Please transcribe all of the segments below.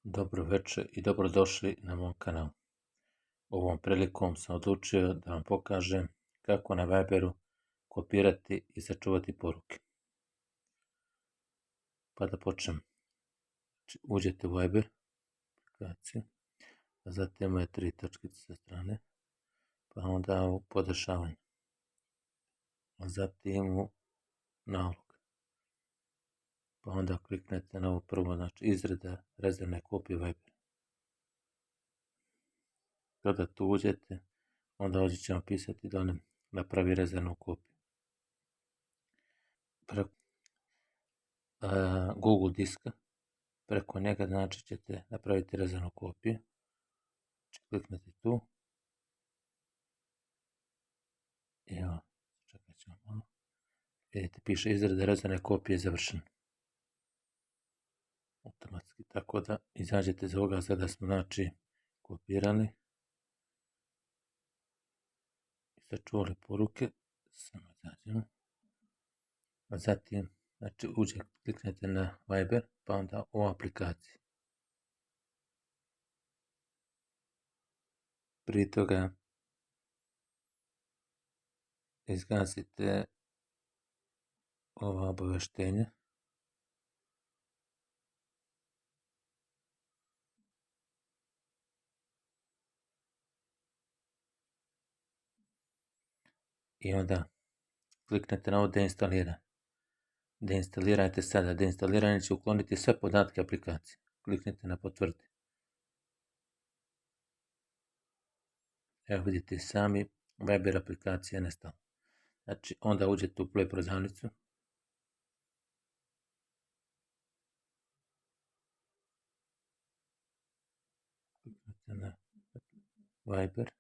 Dobro večer i dobrodošli na mom kanalu. Ovom prilikom sam odlučio da vam pokažem kako na Viberu kopirati i sačuvati poruke. Pa da počnem. Uđete u Viber aplikaciju, a zatim ove tri točkice sa strane, pa onda u podešavanje, a zatim u nalog. Pa onda kliknete na ovo prvo, znači izrada rezervne kopije Vibera. Kada tu uđete, onda ovdje ćemo pisati da on napravi rezervnu kopiju. Google diska, preko njega znači ćete napraviti rezervnu kopiju. Kliknete tu. I evo, čekat ćemo malo. Vidite, piše izrada rezervne kopije završena. Automatski, tako da izađete iz ovoga, sada smo znači kopirali i sačuvali poruke. Samo izađemo. A zatim, znači kliknete na Viber, pa onda u aplikaciji. Prije toga izgasite ova obaveštenja. I onda kliknete na ovo deinstaliranje. Deinstalirajte sada. Deinstaliranje će ukloniti sve podatke aplikacije. Kliknite na potvrdi. Evo vidite sami, Viber aplikacija je nestala. Znači onda uđete u Play prodavnicu. Kliknete na Viber.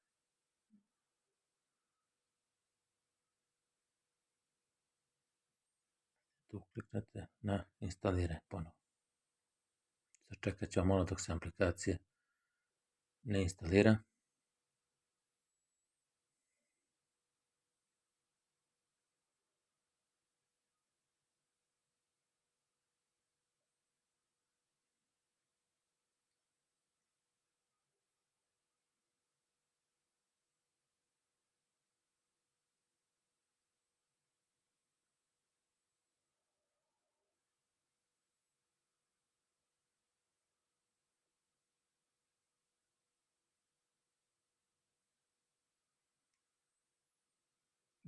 Tu kliknete na instaliranje ponovo. Sačekat ćemo malo dok se aplikacija ne instalira.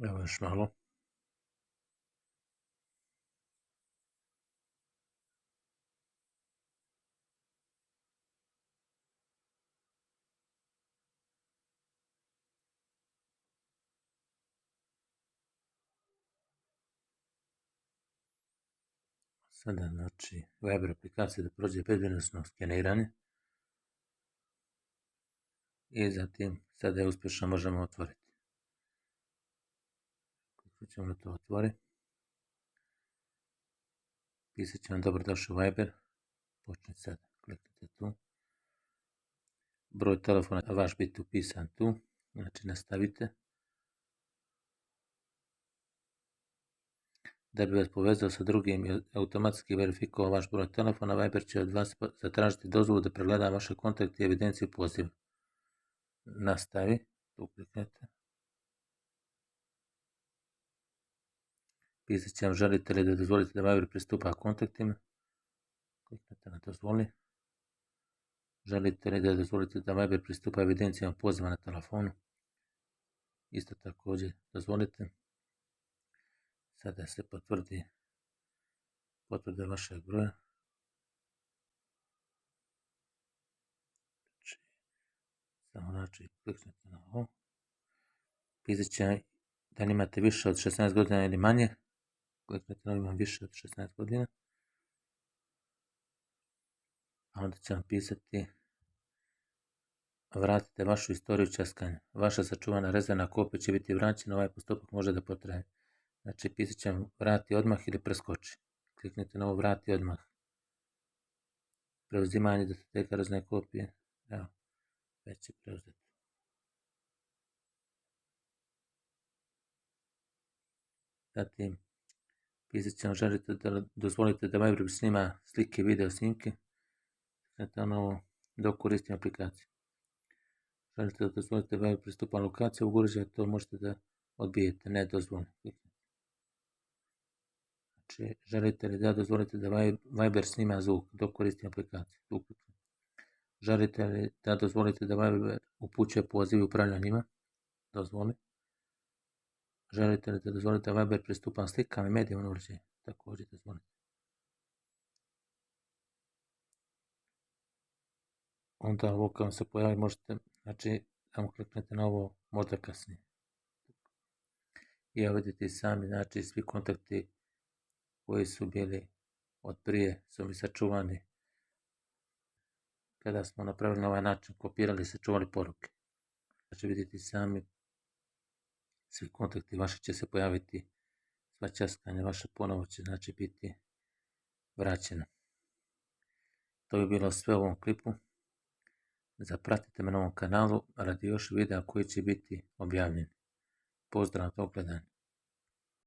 Evo još malo. Sada znači Viber aplikacija da prođe bezbednosno skeniranje. I zatim sada je uspješno možemo otvoriti. Kliknut ćemo na to otvori. Pisat će vam dobrodošli u Viber. Počnite sad. Kliknite tu. Broj telefona vaš biti upisan tu. Znači nastavite. Da bi vas povezao sa drugim i automatski verifikovao vaš broj telefona, Viber će od vas zatražiti dozvolu da pregleda vaše kontakte i evidenciju poziva. Nastavi. Tu kliknete. Pisat će vam želite li da dozvolite da Viber pristupa kontaktima. Kliknete na dozvoli. Želite li da dozvolite da Viber pristupa evidencijama poziva na telefonu. Isto također dozvolite. Sada se potvrdi potvrda vašeg broja. Samo znači kliknete na ovo. Pisat će da li imate više od 16 godina ili manje. Kliknete na imam više od 16 godina. A onda će vam pisati vratite vašu istoriju časkanja. Vaša sačuvana rezervna kopija će biti vraćena, ovaj postupak može da potraje. Znači pisat će vam vrati odmah ili preskoči. Kliknite na ovo vrati odmah. Preuzimanje datoteka rezervne kopije. Evo, već je preuzeto. Zatim, pisat će vam želite da dozvolite da Viber snima slike i video snimke. kliknete na ovo dok koristim aplikaciju. Želite da dozvolite Viber pristupa lokacije ovog uređaja, to možete da odbijete, ne dozvolite. Znači, želite li da dozvolite da Viber snima zvuk dok koristim aplikaciju? Želite li da dozvolite da Viber upućuje poziv i upravlja njima? Dozvoli. Želite li da dozvolite Viber pristupa slikama i medijima na uređaju? Također dozvolite. Onda ovo kad vam se pojavi možete, znači, samo kliknete na ovo možda kasnije. I evo vidite i sami, znači, svi kontakti koji su bili od prije su mi sačuvani. Kada smo napravili na ovaj način, kopirali i sačuvali poruke. Znači vidite i sami, svi kontakti vaši će se pojaviti, sva ćaskanja vaša ponovo će znači biti vraćena. To bi bilo sve u ovom klipu. Zapratite me na ovom kanalu radi još videa koji će biti objavljeni. Pozdrav, do gledanja.